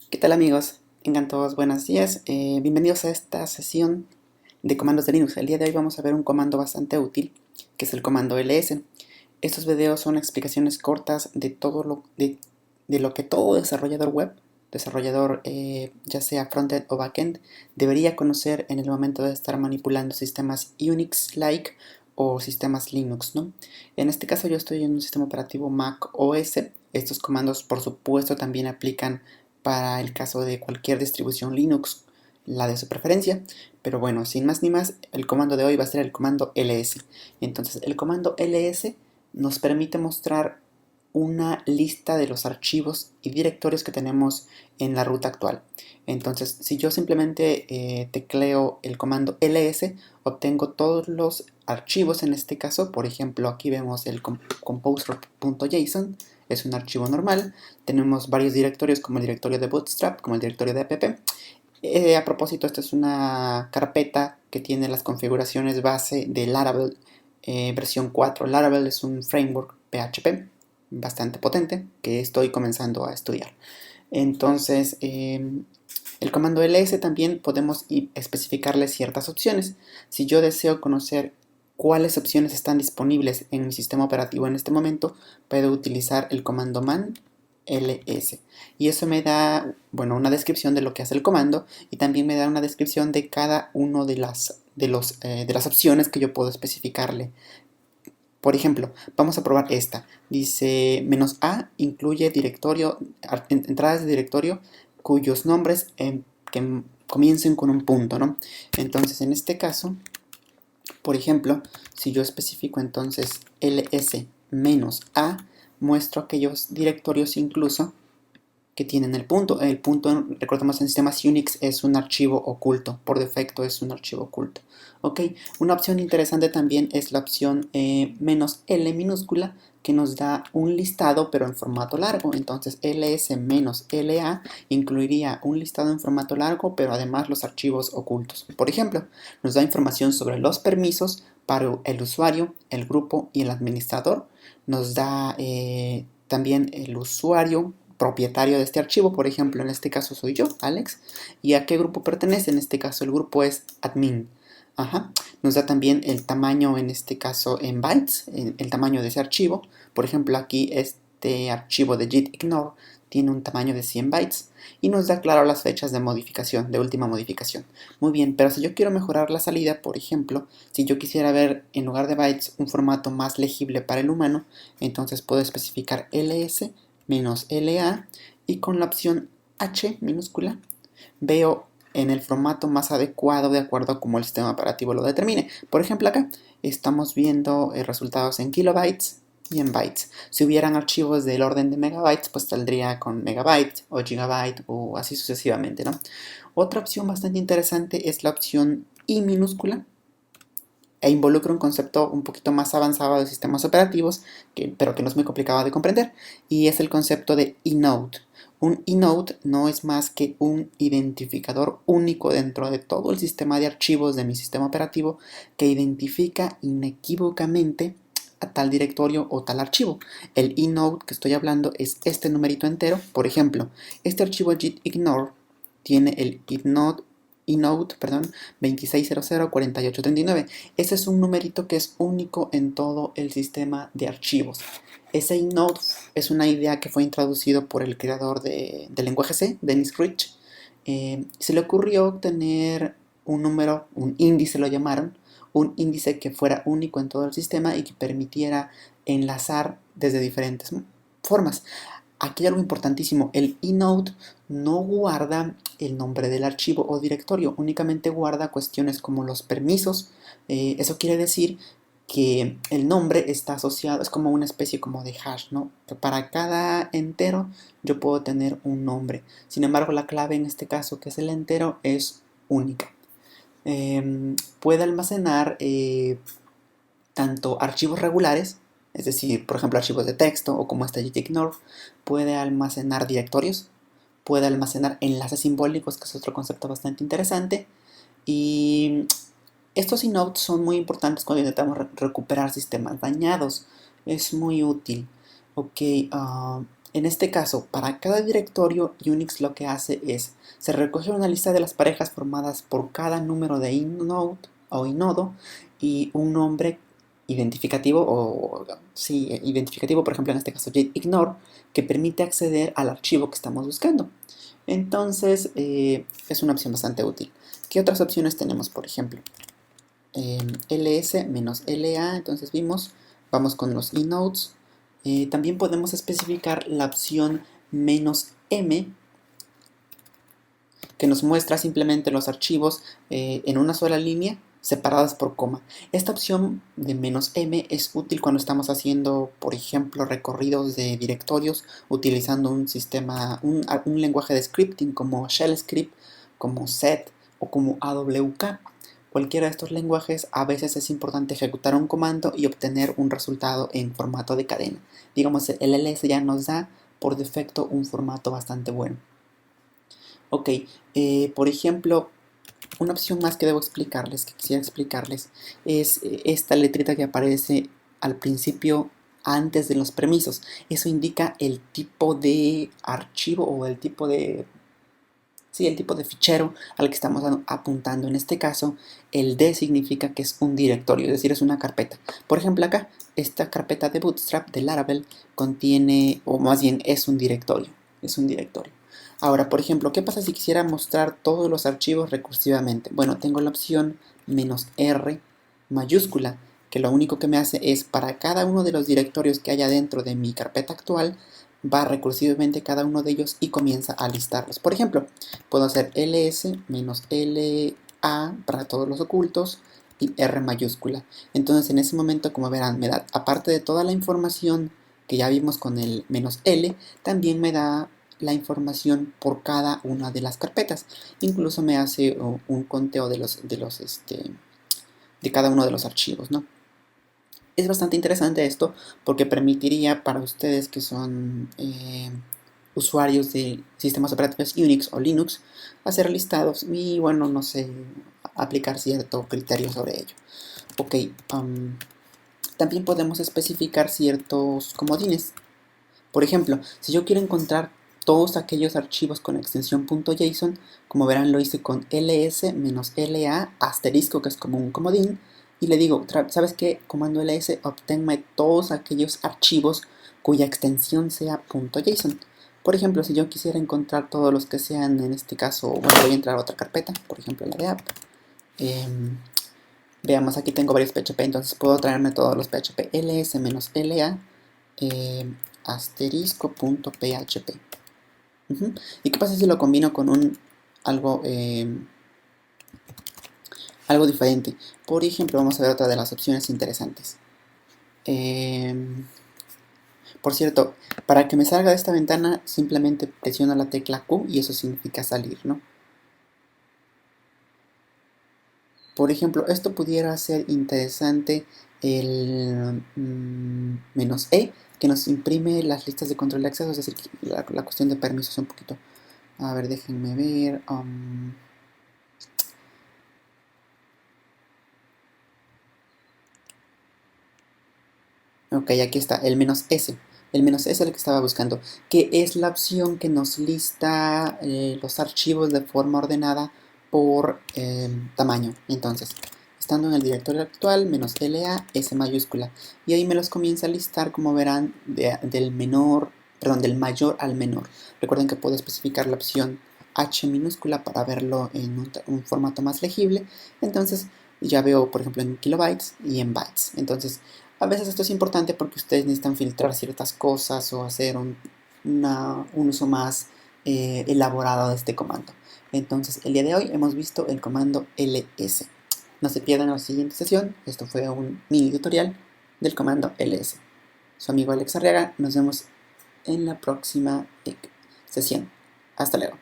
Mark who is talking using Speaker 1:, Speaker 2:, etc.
Speaker 1: ¿Qué tal amigos? Tengan todos buenos días. Bienvenidos a esta sesión de comandos de Linux. El día de hoy vamos a ver un comando bastante útil, que es el comando ls. Estos videos son explicaciones cortas de de lo que todo desarrollador web, desarrollador ya sea frontend o backend, debería conocer en el momento de estar manipulando sistemas Unix-like o sistemas Linux, ¿no? En este caso yo estoy en un sistema operativo Mac OS. Estos comandos por supuesto también aplican para el caso de cualquier distribución Linux, la de su preferencia. Pero bueno, sin más ni más, el comando de hoy va a ser el comando ls. Entonces, el comando ls nos permite mostrar una lista de los archivos y directorios que tenemos en la ruta actual. Entonces, si yo simplemente tecleo el comando ls, obtengo todos los archivos en este caso. Por ejemplo, aquí vemos el composer.json, es un archivo normal. Tenemos varios directorios como el directorio de Bootstrap, como el directorio de app. A propósito, esta es una carpeta que tiene las configuraciones base de Laravel versión 4. Laravel es un framework PHP bastante potente que estoy comenzando a estudiar. Entonces, el comando ls también podemos especificarle ciertas opciones. Si yo deseo conocer cuáles opciones están disponibles en mi sistema operativo en este momento, puedo utilizar el comando man ls. Y eso me da, bueno, una descripción de lo que hace el comando y también me da una descripción de cada uno de las opciones que yo puedo especificarle. Por ejemplo, vamos a probar esta. Dice "-a incluye directorio, entradas de directorio cuyos nombres que comiencen con un punto", ¿no? Entonces, en este caso, por ejemplo, si yo especifico entonces ls-a, muestro aquellos directorios incluso que tienen el punto. El punto, recordemos, en sistemas Unix es un archivo oculto. Por defecto es un archivo oculto. Ok, una opción interesante también es la opción "-l minúscula, que nos da un listado pero en formato largo. Entonces ls-la incluiría un listado en formato largo, pero además los archivos ocultos. Por ejemplo, nos da información sobre los permisos para el usuario, el grupo y el administrador. Nos da también el usuario propietario de este archivo. Por ejemplo, en este caso soy yo, Alex. ¿Y a qué grupo pertenece? En este caso el grupo es admin. Ajá. Nos da también el tamaño, en este caso en bytes, el tamaño de ese archivo. Por ejemplo, aquí este archivo de gitignore tiene un tamaño de 100 bytes y nos da claro las fechas de modificación, de última modificación. Muy bien, pero si yo quiero mejorar la salida, por ejemplo, si yo quisiera ver en lugar de bytes un formato más legible para el humano, entonces puedo especificar ls-la y con la opción h minúscula veo en el formato más adecuado de acuerdo a cómo el sistema operativo lo determine. Por ejemplo, acá estamos viendo resultados en kilobytes y en bytes. Si hubieran archivos del orden de megabytes, pues saldría con megabyte o gigabyte o así sucesivamente, ¿no? Otra opción bastante interesante es la opción i minúscula, e involucra un concepto un poquito más avanzado de sistemas operativos, pero que no es muy complicado de comprender, y es el concepto de inode. Un inode no es más que un identificador único dentro de todo el sistema de archivos de mi sistema operativo que identifica inequívocamente a tal directorio o tal archivo. El inode que estoy hablando es este numerito entero. Por ejemplo, este archivo gitignore tiene el inode, perdón, 26004839. Ese es un numerito que es único en todo el sistema de archivos. Ese inode es una idea que fue introducido por el creador del lenguaje C, Dennis Rich. Se le ocurrió obtener un número, un índice lo llamaron, un índice que fuera único en todo el sistema y que permitiera enlazar desde diferentes formas. Aquí hay algo importantísimo: el inode no guarda el nombre del archivo o directorio, únicamente guarda cuestiones como los permisos. Eso quiere decir que el nombre está asociado, es como una especie como de hash, ¿no? Para cada entero yo puedo tener un nombre. Sin embargo, la clave en este caso, que es el entero, es única. Puede almacenar tanto archivos regulares, es decir, por ejemplo, archivos de texto o como este gitignore, puede almacenar directorios, puede almacenar enlaces simbólicos, que es otro concepto bastante interesante, y estos inodes son muy importantes cuando intentamos recuperar sistemas dañados. Es muy útil. Ok, En este caso, para cada directorio, Unix lo que hace es, se recoge una lista de las parejas formadas por cada número de inode o inodo y un nombre identificativo, identificativo, por ejemplo en este caso ignore, que permite acceder al archivo que estamos buscando. Entonces, es una opción bastante útil. ¿Qué otras opciones tenemos? Por ejemplo, ls-la, entonces vamos con los inodes. También podemos especificar la opción "-m", que nos muestra simplemente los archivos en una sola línea, separadas por coma. Esta opción de "-m" es útil cuando estamos haciendo, por ejemplo, recorridos de directorios utilizando un sistema, un lenguaje de scripting como Shell Script, como set o como AWK. Cualquiera de estos lenguajes, a veces es importante ejecutar un comando y obtener un resultado en formato de cadena. Digamos, el ls ya nos da por defecto un formato bastante bueno. Ok, por ejemplo, una opción más que debo explicarles, que quisiera explicarles, es esta letrita que aparece al principio antes de los permisos. Eso indica el tipo de archivo o el tipo de el tipo de fichero al que estamos apuntando. En este caso, el D significa que es un directorio, es decir, es una carpeta. Por ejemplo, acá, esta carpeta de Bootstrap de Laravel contiene, o más bien es un directorio. Es un directorio. Ahora, por ejemplo, ¿qué pasa si quisiera mostrar todos los archivos recursivamente? Bueno, tengo la opción "-r" mayúscula, que lo único que me hace es para cada uno de los directorios que haya dentro de mi carpeta actual, va recursivamente cada uno de ellos y comienza a listarlos. Por ejemplo, puedo hacer ls-la para todos los ocultos y R mayúscula. Entonces en ese momento, como verán, me da, aparte de toda la información que ya vimos con el "-l", también me da la información por cada una de las carpetas. Incluso me hace un conteo de cada uno de los archivos, ¿no? Es bastante interesante esto porque permitiría para ustedes que son usuarios de sistemas operativos Unix o Linux hacer listados y, bueno, no sé, aplicar cierto criterio sobre ello. Ok, también podemos especificar ciertos comodines. Por ejemplo, si yo quiero encontrar todos aquellos archivos con extensión .json, como verán lo hice con ls-la asterisco, que es como un comodín, y le digo, ¿sabes qué? Comando ls, obténme todos aquellos archivos cuya extensión sea .json. Por ejemplo, si yo quisiera encontrar todos los que sean, en este caso, bueno, voy a entrar a otra carpeta, por ejemplo la de app. Veamos, aquí tengo varios PHP, entonces puedo traerme todos los PHP ls-la asterisco.php. ¿Y qué pasa si lo combino con algo, algo diferente? Por ejemplo, vamos a ver otra de las opciones interesantes. Por cierto, para que me salga de esta ventana, simplemente presiono la tecla Q y eso significa salir, ¿no? Por ejemplo, esto pudiera ser interesante el "-e", que nos imprime las listas de control de acceso, es decir, la cuestión de permisos un poquito. A ver, déjenme ver. Ok, aquí está, el "-s". El "-s" es el que estaba buscando, que es la opción que nos lista los archivos de forma ordenada por tamaño. Entonces, estando en el directorio actual, "-la", S mayúscula. Y ahí me los comienza a listar, como verán, del mayor al menor. Recuerden que puedo especificar la opción H minúscula para verlo en un formato más legible. Entonces, ya veo, por ejemplo, en kilobytes y en bytes. Entonces, a veces esto es importante porque ustedes necesitan filtrar ciertas cosas o hacer un uso más elaborado de este comando. Entonces, el día de hoy hemos visto el comando ls. No se pierdan la siguiente sesión. Esto fue un mini tutorial del comando ls. Su amigo Alex Arriaga. Nos vemos en la próxima sesión. Hasta luego.